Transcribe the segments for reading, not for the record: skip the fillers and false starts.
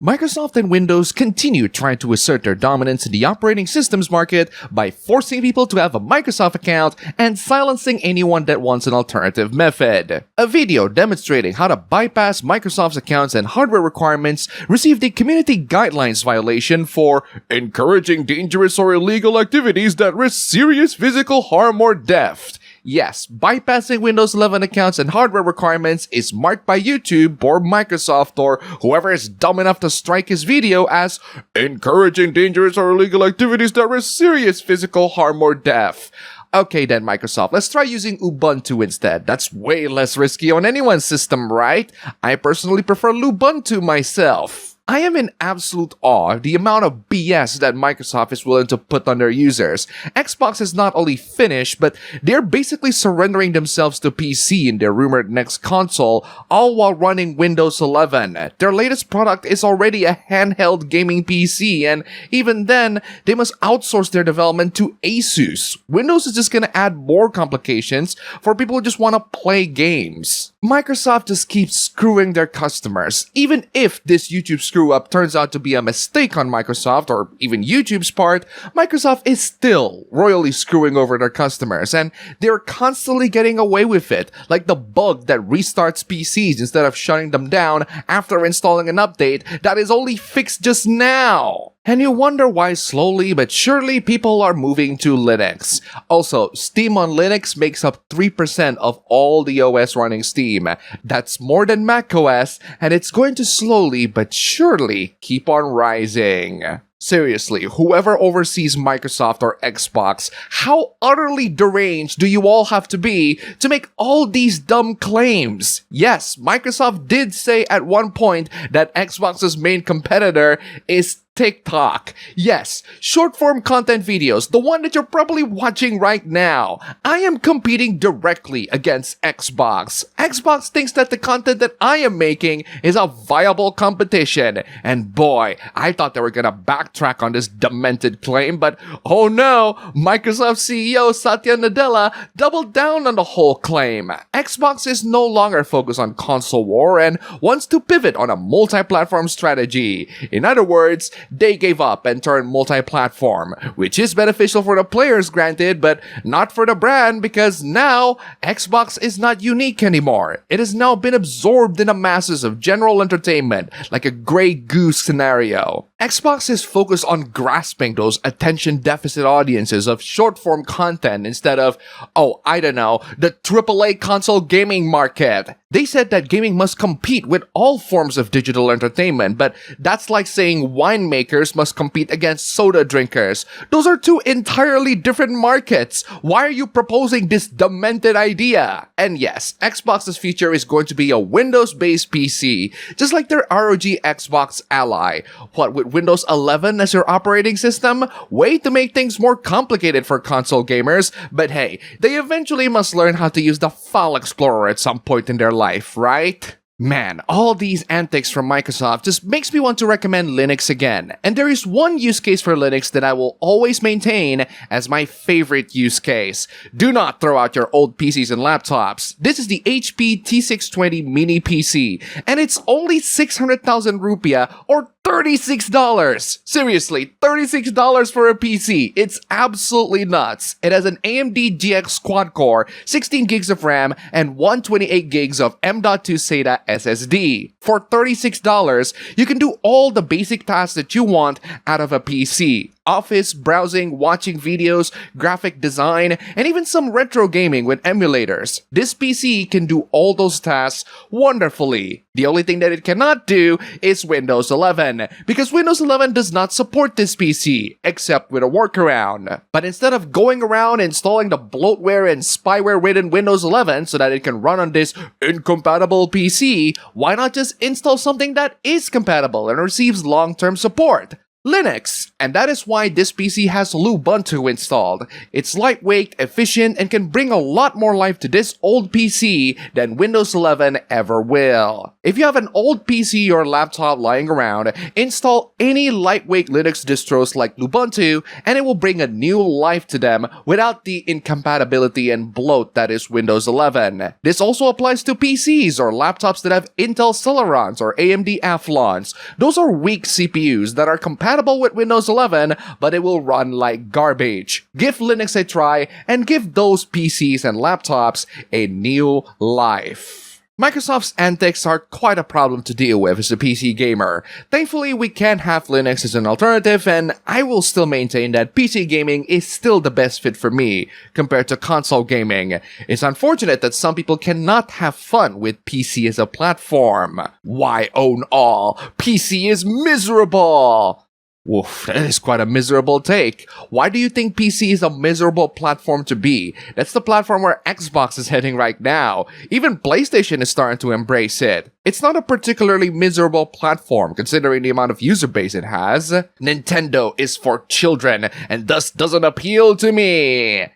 Microsoft and Windows continue trying to assert their dominance in the operating systems market by forcing people to have a Microsoft account and silencing anyone that wants an alternative method. A video demonstrating how to bypass Microsoft's accounts and hardware requirements received a community guidelines violation for encouraging dangerous or illegal activities that risk serious physical harm or death. Yes, bypassing Windows 11 accounts and hardware requirements is marked by YouTube or Microsoft or whoever is dumb enough to strike his video as encouraging dangerous or illegal activities that risk serious physical harm or death. Okay then, Microsoft, let's try using Ubuntu instead. That's way less risky on anyone's system, right? I personally prefer Lubuntu myself. I am in absolute awe of the amount of BS that Microsoft is willing to put on their users. Xbox is not only finished, but they're basically surrendering themselves to PC in their rumored next console, all while running Windows 11. Their latest product is already a handheld gaming PC, and even then, they must outsource their development to Asus. Windows is just gonna add more complications for people who just want to play games. Microsoft just keeps screwing their customers. Even if this YouTube screw-up turns out to be a mistake on Microsoft or even YouTube's part, Microsoft is still royally screwing over their customers, and they're constantly getting away with it, like the bug that restarts PCs instead of shutting them down after installing an update that is only fixed just now. And you wonder why slowly but surely people are moving to Linux. Also, Steam on Linux makes up 3% of all the OS running Steam. That's more than macOS, and it's going to slowly but surely keep on rising. Seriously, whoever oversees Microsoft or Xbox, how utterly deranged do you all have to be to make all these dumb claims? Yes, Microsoft did say at one point that Xbox's main competitor is TikTok. Yes, short-form content videos, the one that you're probably watching right now. I am competing directly against Xbox. Xbox thinks that the content that I am making is a viable competition. And boy, I thought they were gonna backtrack on this demented claim, but oh no, Microsoft CEO Satya Nadella doubled down on the whole claim. Xbox is no longer focused on console war and wants to pivot on a multi-platform strategy. In other words, they gave up and turned multi-platform, which is beneficial for the players, granted, but not for the brand because now Xbox is not unique anymore. It has now been absorbed in the masses of general entertainment, like a Grey Goose scenario. Xbox is focused on grasping those attention deficit audiences of short-form content instead of, the AAA console gaming market. They said that gaming must compete with all forms of digital entertainment, but that's like saying winemakers must compete against soda drinkers. Those are two entirely different markets. Why are you proposing this demented idea? And yes, Xbox's future is going to be a Windows-based PC, just like their ROG Xbox Ally. What, with Windows 11 as your operating system? Way to make things more complicated for console gamers, but hey, they eventually must learn how to use the File Explorer at some point in their life, right? Man, all these antics from Microsoft just makes me want to recommend Linux again. And there is one use case for Linux that I will always maintain as my favorite use case. Do not throw out your old PCs and laptops. This is the HP T620 Mini PC, and it's only 600,000 rupiah or $36. Seriously, $36 for a PC. It's absolutely nuts. It has an AMD GX quad-core, 16 gigs of RAM, and 128 gigs of M.2 SATA SSD. For $36, you can do all the basic tasks that you want out of a PC. Office, browsing, watching videos, graphic design, and even some retro gaming with emulators. This PC can do all those tasks wonderfully. The only thing that it cannot do is Windows 11, because Windows 11 does not support this PC, except with a workaround. But instead of going around installing the bloatware and spyware within Windows 11 so that it can run on this incompatible PC, why not just install something that is compatible and receives long-term support? Linux, and that is why this PC has Lubuntu installed. It's lightweight, efficient, and can bring a lot more life to this old PC than Windows 11 ever will. If you have an old PC or laptop lying around, install any lightweight Linux distros like Lubuntu, and it will bring a new life to them without the incompatibility and bloat that is Windows 11. This also applies to PCs or laptops that have Intel Celerons or AMD Athlons. Those are weak CPUs that are compatible with Windows 11, but it will run like garbage. Give Linux a try and give those PCs and laptops a new life. Microsoft's antics are quite a problem to deal with as a PC gamer. Thankfully, we can have Linux as an alternative, and I will still maintain that PC gaming is still the best fit for me compared to console gaming. It's unfortunate that some people cannot have fun with PC as a platform. Why own all? PC is miserable! Woof, that is quite a miserable take. Why do you think PC is a miserable platform to be? That's the platform where Xbox is heading right now. Even PlayStation is starting to embrace it. It's not a particularly miserable platform considering the amount of user base it has. Nintendo is for children and thus doesn't appeal to me.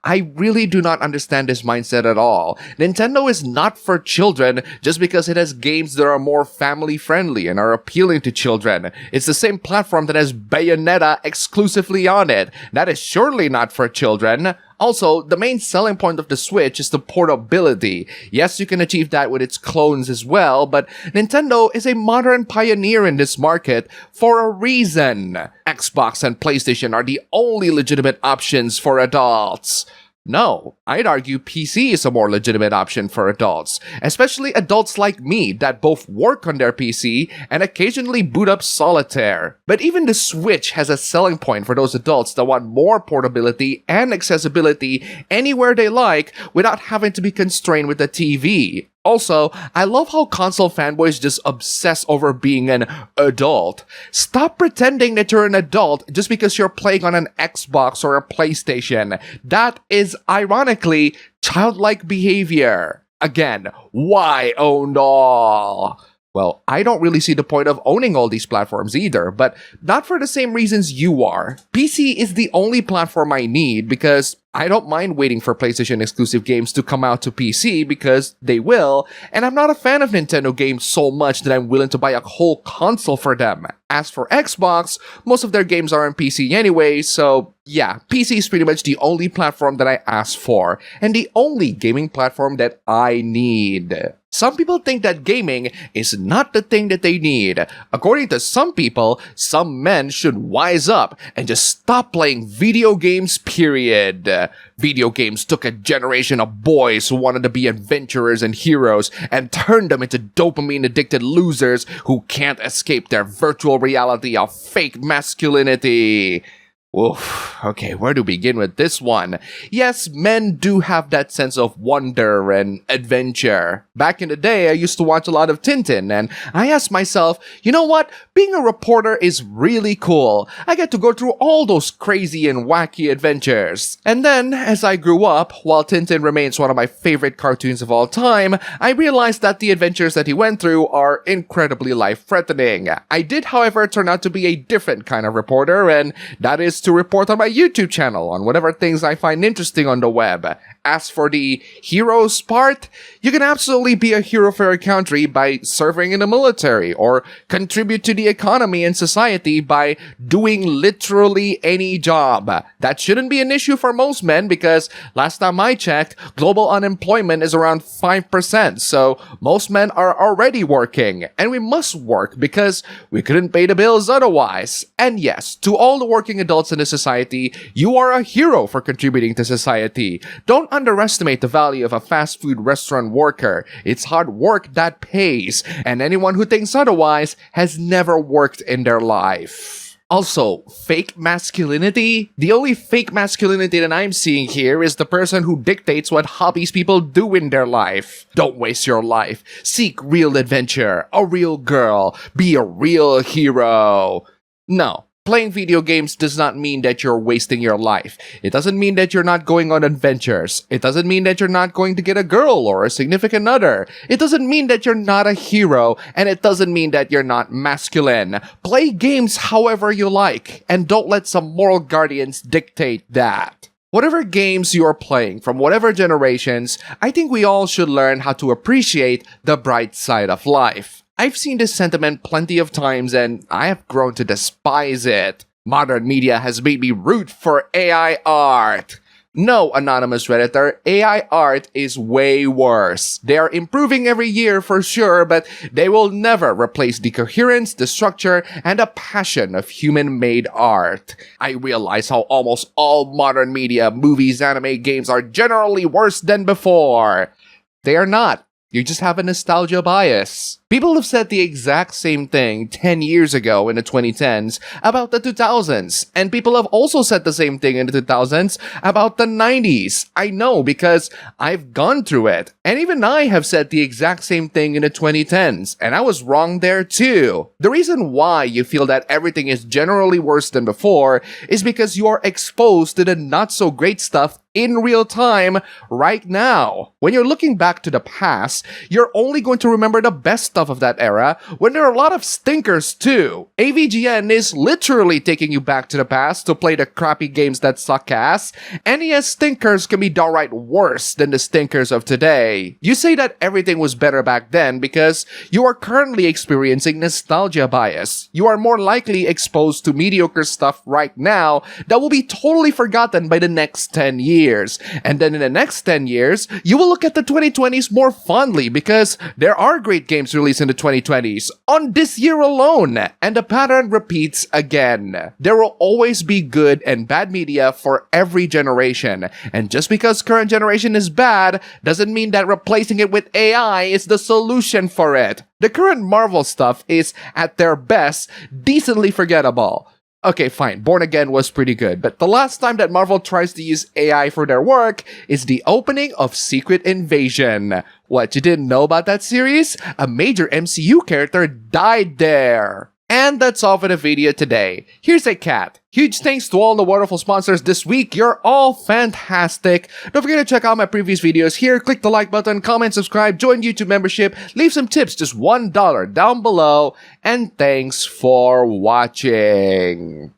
I really do not understand this mindset at all. Nintendo is not for children just because it has games that are more family-friendly and are appealing to children. It's the same platform that has Bayonetta exclusively on it. That is surely not for children. Also, the main selling point of the Switch is the portability. Yes, you can achieve that with its clones as well, but Nintendo is a modern pioneer in this market for a reason. Xbox and PlayStation are the only legitimate options for adults. No, I'd argue PC is a more legitimate option for adults, especially adults like me that both work on their PC and occasionally boot up solitaire. But even the Switch has a selling point for those adults that want more portability and accessibility anywhere they like without having to be constrained with a TV. Also, I love how console fanboys just obsess over being an adult. Stop pretending that you're an adult just because you're playing on an Xbox or a PlayStation. That is, ironically, childlike behavior. Again, why own all? Well, I don't really see the point of owning all these platforms either, but not for the same reasons you are. PC is the only platform I need because I don't mind waiting for PlayStation exclusive games to come out to PC because they will, and I'm not a fan of Nintendo games so much that I'm willing to buy a whole console for them. As for Xbox, most of their games are on PC anyway, so yeah, PC is pretty much the only platform that I ask for, and the only gaming platform that I need. Some people think that gaming is not the thing that they need. According to some people, some men should wise up and just stop playing video games, period. Video games took a generation of boys who wanted to be adventurers and heroes and turned them into dopamine-addicted losers who can't escape their virtual reality of fake masculinity. Oof, okay, where to begin with this one? Yes, men do have that sense of wonder and adventure. Back in the day, I used to watch a lot of Tintin, and I asked myself, you know what? Being a reporter is really cool. I get to go through all those crazy and wacky adventures. And then, as I grew up, while Tintin remains one of my favorite cartoons of all time, I realized that the adventures that he went through are incredibly life-threatening. I did, however, turn out to be a different kind of reporter, and that is to report on my YouTube channel on whatever things I find interesting on the web. As for the heroes part, you can absolutely be a hero for your country by serving in the military or contribute to the economy and society by doing literally any job. That shouldn't be an issue for most men because last time I checked, global unemployment is around 5%, so most men are already working, and we must work because we couldn't pay the bills otherwise. And yes, to all the working adults in the society, you are a hero for contributing to society. Don't underestimate the value of a fast food restaurant worker. It's hard work that pays, and anyone who thinks otherwise has never worked in their life. Also, fake masculinity? The only fake masculinity that I'm seeing here is the person who dictates what hobbies people do in their life. Don't waste your life. Seek real adventure, a real girl, be a real hero. No. Playing video games does not mean that you're wasting your life. It doesn't mean that you're not going on adventures. It doesn't mean that you're not going to get a girl or a significant other. It doesn't mean that you're not a hero, and it doesn't mean that you're not masculine. Play games however you like, and don't let some moral guardians dictate that. Whatever games you are playing from whatever generations, I think we all should learn how to appreciate the bright side of life. I've seen this sentiment plenty of times and I have grown to despise it. Modern media has made me root for AI art. No, anonymous Redditor, AI art is way worse. They are improving every year for sure, but they will never replace the coherence, the structure, and the passion of human-made art. I realize how almost all modern media, movies, anime, games are generally worse than before. They are not. You just have a nostalgia bias. People have said the exact same thing 10 years ago in the 2010s about the 2000s, and people have also said the same thing in the 2000s about the 90s. I know because I've gone through it, and even I have said the exact same thing in the 2010s, and I was wrong there too. The reason why you feel that everything is generally worse than before is because you are exposed to the not so great stuff in real time right now. When you're looking back to the past, you're only going to remember the best stuff of that era when there are a lot of stinkers too. AVGN is literally taking you back to the past to play the crappy games that suck ass. NES stinkers can be downright worse than the stinkers of today. You say that everything was better back then because you are currently experiencing nostalgia bias. You are more likely exposed to mediocre stuff right now that will be totally forgotten by the next 10 years. And then in the next 10 years, you will look at the 2020s more fondly because there are great games released in the 2020s on this year alone, and the pattern repeats again. There will always be good and bad media for every generation, and just because current generation is bad doesn't mean that replacing it with AI is the solution for it. The current Marvel stuff is, at their best, decently forgettable. Okay, fine, Born Again was pretty good, but the last time that Marvel tries to use AI for their work is the opening of Secret Invasion. What, you didn't know about that series? A major MCU character died there. And that's all for the video today. Here's a cat. Huge thanks to all the wonderful sponsors this week. You're all fantastic. Don't forget to check out my previous videos here. Click the like button, comment, subscribe, join YouTube membership, leave some tips, just $1 down below. And thanks for watching.